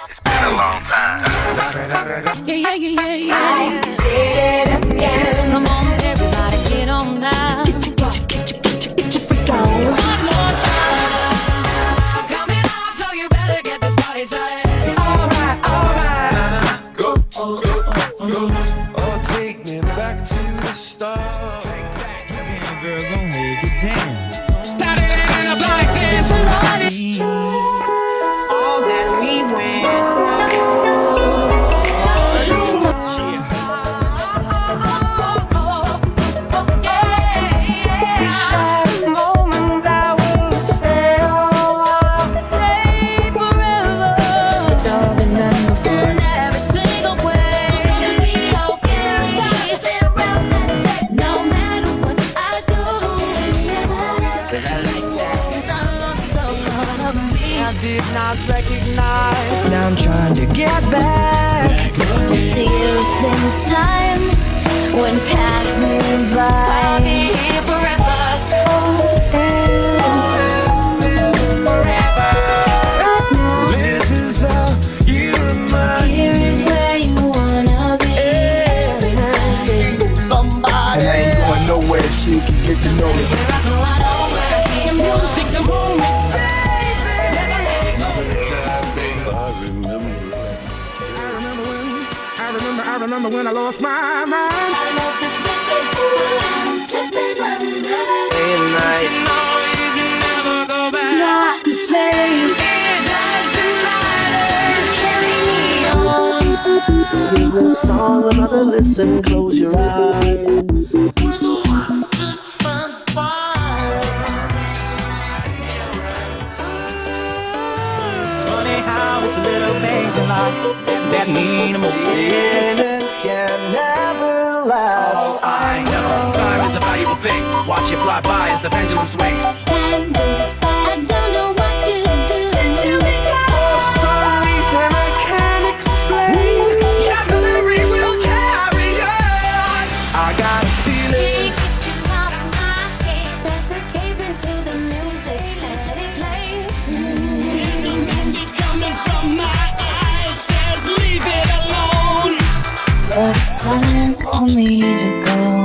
It's been a long time. Yeah. I did it again. Come on, everybody, get on now. Get your freak on. One more time. Coming up, so you better get this party started. Alright. Go. Oh, take me back to the start. Damn, girl, go ahead, get down. Started it up like this. All that we went Did not recognize. Now I'm trying to get back. Do you think time would pass me by? I'll be here forever. This is how you remind Here is where you wanna be. And I ain't going nowhere so you can get to know me. Where I go, I know where I came from. The moment. I remember when I lost my mind. Day and night. Not the same. Leave the song, another listen, close your eyes. It's funny how it's the little things in life that mean the most. It can never last. I know time is a valuable thing. Watch it fly by as the pendulum swings. And this, I don't know what to do. For some reason I can't explain. Your memory will carry on. I got a feeling. Get you out of my head. Let's escape into the music. Let it play. The message coming from my eyes says leave it alone. But it's time for me to go.